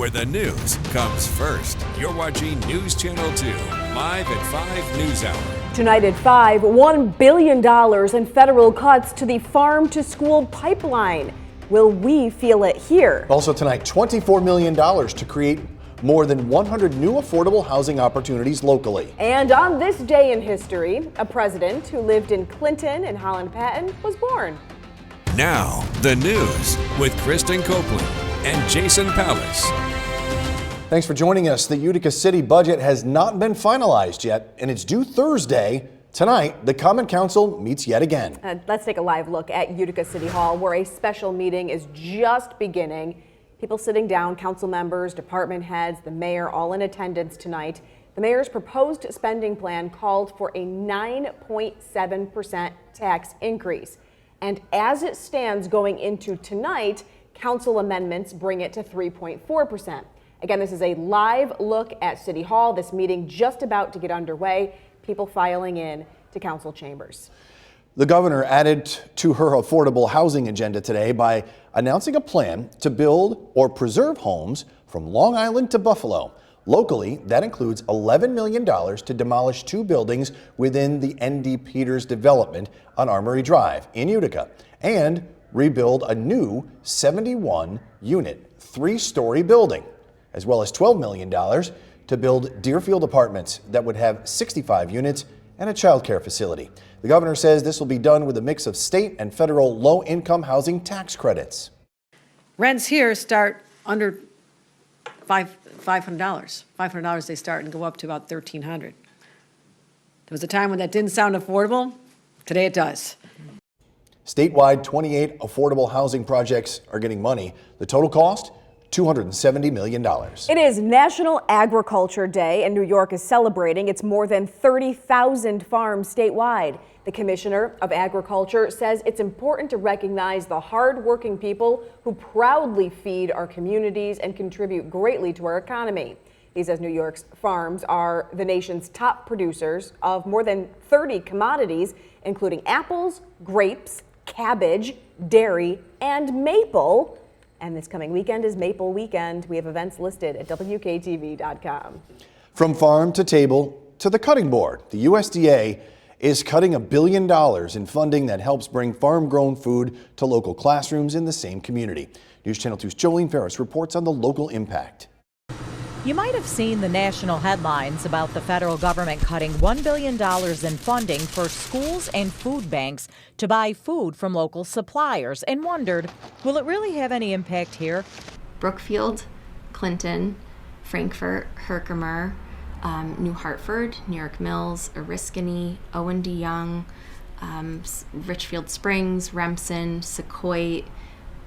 where the news comes first. You're watching News Channel 2, live at 5 News Hour. Tonight at 5, $1 billion in federal cuts to the farm-to-school pipeline. Will we feel it here? Also tonight, $24 million to create more than 100 new affordable housing opportunities locally. And on this day in history, a president who lived in Clinton and Holland Patton was born. Now, the news with Kristen Copeland and Jason Pallas. Thanks for joining us. The Utica City budget has not been finalized yet, and it's due Thursday. Tonight, the Common Council meets yet again. Let's take a live look at Utica City Hall, where a special meeting is just beginning. People sitting down, council members, department heads, the mayor, all in attendance tonight. The mayor's proposed spending plan called for a 9.7% tax increase. And as it stands going into tonight, council amendments bring it to 3.4%. Again, this is a live look at City Hall. This meeting just about to get underway. People filing in to council chambers. The governor added to her affordable housing agenda today by announcing a plan to build or preserve homes from Long Island to Buffalo. Locally, that includes $11 million to demolish 2 buildings within the N.D. Peters development on Armory Drive in Utica and rebuild a new 71-unit, 3-story building, as well as $12 million to build Deerfield Apartments that would have 65 units and a child care facility. The governor says this will be done with a mix of state and federal low-income housing tax credits. Rents here start under $500. $500 they start and go up to about $1,300. There was a time when that didn't sound affordable. Today it does. Statewide, 28 affordable housing projects are getting money. The total cost, $270 million. It is National Agriculture Day, and New York is celebrating its more than 30,000 farms statewide. The Commissioner of Agriculture says it's important to recognize the hard-working people who proudly feed our communities and contribute greatly to our economy. He says New York's farms are the nation's top producers of more than 30 commodities, including apples, grapes, cabbage, dairy, and maple. And this coming weekend is Maple Weekend. We have events listed at WKTV.com. From farm to table to the cutting board, the USDA is cutting $1 billion in funding that helps bring farm-grown food to local classrooms in the same community. News Channel 2's Jolene Ferris reports on the local impact. You might have seen the national headlines about the federal government cutting $1 billion in funding for schools and food banks to buy food from local suppliers and wondered, will it really have any impact here? Brookfield, Clinton, Frankfort, Herkimer, New Hartford, New York Mills, Oriskany, Owen D. Young, Richfield Springs, Remsen, Secoit,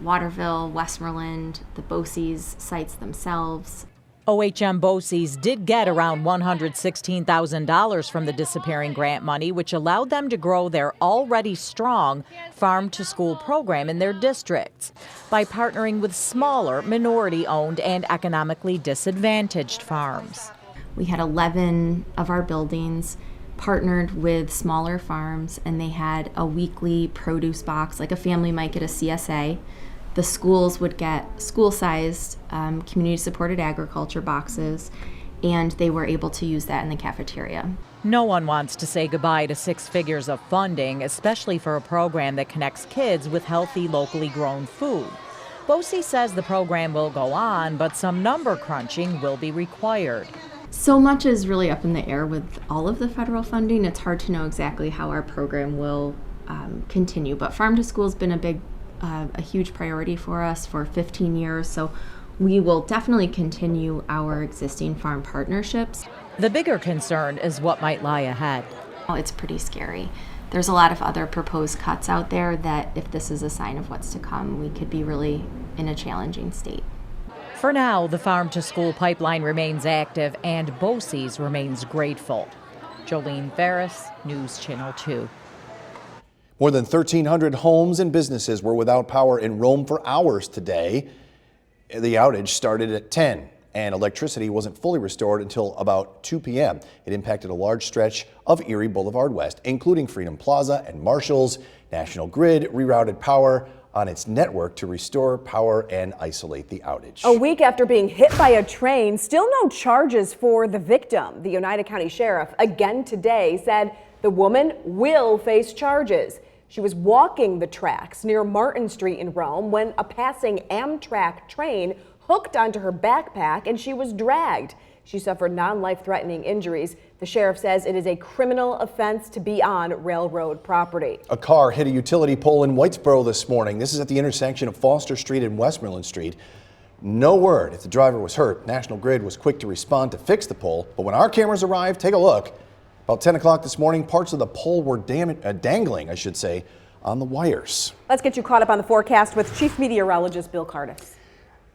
Waterville, Westmoreland, the BOCES sites themselves. OHM BOCES did get around $116,000 from the disappearing grant money, which allowed them to grow their already strong farm-to-school program in their districts by partnering with smaller, minority-owned and economically disadvantaged farms. We had 11 of our buildings partnered with smaller farms, and they had a weekly produce box, like a family might get a CSA. The schools would get school-sized community-supported agriculture boxes, and they were able to use that in the cafeteria. No one wants to say goodbye to 6 figures of funding, especially for a program that connects kids with healthy, locally grown food. BOCES says the program will go on, but some number crunching will be required. So much is really up in the air with all of the federal funding. It's hard to know exactly how our program will continue, but Farm to School has been a huge priority for us for 15 years, so we will definitely continue our existing farm partnerships. The bigger concern is what might lie ahead. It's pretty scary. There's a lot of other proposed cuts out there that, if this is a sign of what's to come, we could be really in a challenging state. For now, the farm-to-school pipeline remains active and BOCES remains grateful. Jolene Ferris, News Channel 2. More than 1,300 homes and businesses were without power in Rome for hours today. The outage started at 10, and electricity wasn't fully restored until about 2 p.m. It impacted a large stretch of Erie Boulevard West, including Freedom Plaza and Marshalls. National Grid rerouted power on its network to restore power and isolate the outage. A week after being hit by a train, still no charges for the victim. The Oneida County Sheriff again today said the woman will face charges. She was walking the tracks near Martin Street in Rome when a passing Amtrak train hooked onto her backpack and she was dragged. She suffered non-life-threatening injuries. The sheriff says it is a criminal offense to be on railroad property. A car hit a utility pole in Whitesboro this morning. This is at the intersection of Foster Street and Westmoreland Street. No word if the driver was hurt. National Grid was quick to respond to fix the pole, but when our cameras arrived, take a look. About 10 o'clock this morning, parts of the pole were dangling, I should say, on the wires. Let's get you caught up on the forecast with Chief Meteorologist Bill Cardis.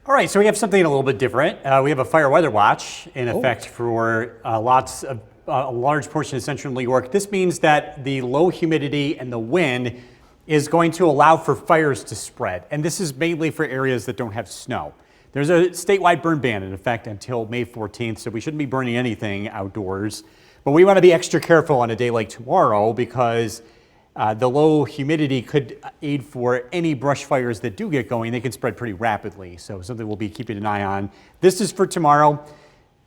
All right, so we have something a little bit different. We have a fire weather watch in effect for a large portion of central New York. This means that the low humidity and the wind is going to allow for fires to spread. And this is mainly for areas that don't have snow. There's a statewide burn ban in effect until May 14th, so we shouldn't be burning anything outdoors. But we want to be extra careful on a day like tomorrow because the low humidity could aid for any brush fires that do get going. They can spread pretty rapidly, so something we'll be keeping an eye on. This is for tomorrow.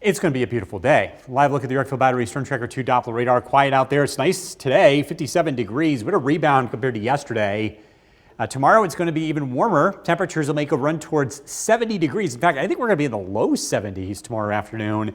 It's going to be a beautiful day. Live look at the Yorkville Battery Storm Tracker 2 Doppler radar. Quiet out there. It's nice today, 57 degrees. What a rebound compared to yesterday. Tomorrow it's going to be even warmer. Temperatures will make a run towards 70 degrees. In fact, I think we're going to be in the low 70s tomorrow afternoon.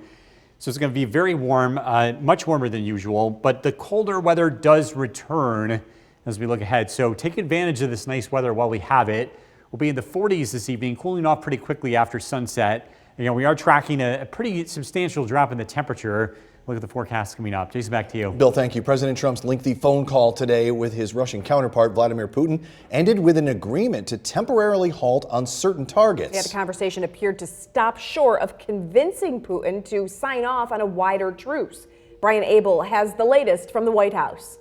So it's going to be very warm, much warmer than usual, but the colder weather does return as we look ahead. So take advantage of this nice weather while we have it. We'll be in the 40s this evening, cooling off pretty quickly after sunset. We are tracking a pretty substantial drop in the temperature. Look at the forecast coming up. Jason, back to you. Bill, thank you. President Trump's lengthy phone call today with his Russian counterpart, Vladimir Putin, ended with an agreement to temporarily halt on certain targets. Yeah, the conversation appeared to stop short of convincing Putin to sign off on a wider truce. Brian Abel has the latest from the White House.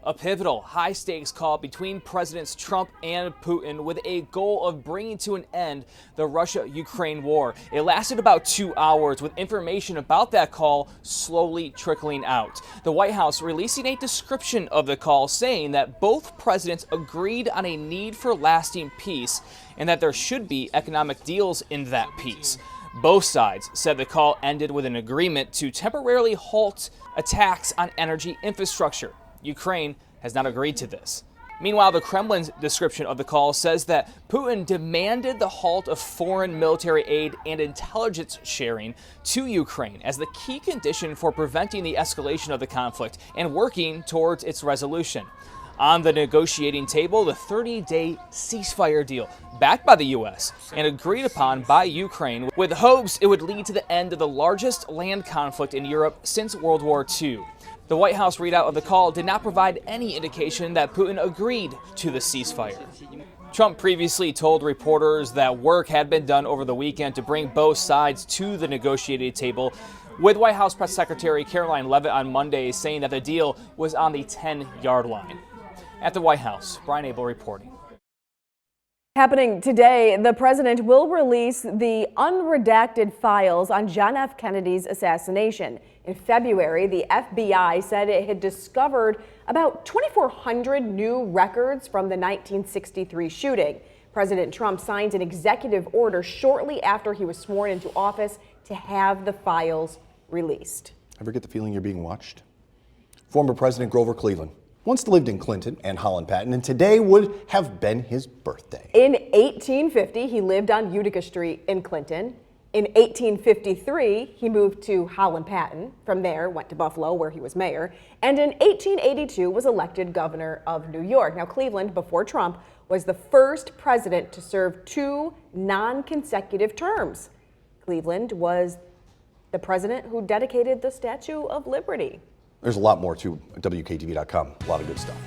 A pivotal, high-stakes call between Presidents Trump and Putin with a goal of bringing to an end the Russia-Ukraine war. It lasted about 2 hours with information about that call slowly trickling out. The White House releasing a description of the call saying that both presidents agreed on a need for lasting peace and that there should be economic deals in that peace. Both sides said the call ended with an agreement to temporarily halt attacks on energy infrastructure. Ukraine has not agreed to this. Meanwhile, the Kremlin's description of the call says that Putin demanded the halt of foreign military aid and intelligence sharing to Ukraine as the key condition for preventing the escalation of the conflict and working towards its resolution. On the negotiating table, the 30-day ceasefire deal backed by the U.S. and agreed upon by Ukraine with hopes it would lead to the end of the largest land conflict in Europe since World War II. The White House readout of the call did not provide any indication that Putin agreed to the ceasefire. Trump previously told reporters that work had been done over the weekend to bring both sides to the negotiated table, with White House Press Secretary Caroline Leavitt on Monday saying that the deal was on the 10-yard line. At the White House, Brian Abel reporting. Happening today, the president will release the unredacted files on John F. Kennedy's assassination. In February, the FBI said it had discovered about 2,400 new records from the 1963 shooting. President Trump signed an executive order shortly after he was sworn into office to have the files released. Ever get the feeling you're being watched? Former President Grover Cleveland once lived in Clinton and Holland Patton, and today would have been his birthday. In 1850, he lived on Utica Street in Clinton. In 1853, he moved to Holland Patton. From there, went to Buffalo, where he was mayor. And in 1882, was elected governor of New York. Now, Cleveland, before Trump, was the first president to serve 2 non-consecutive terms. Cleveland was the president who dedicated the Statue of Liberty. There's a lot more to WKTV.com. A lot of good stuff.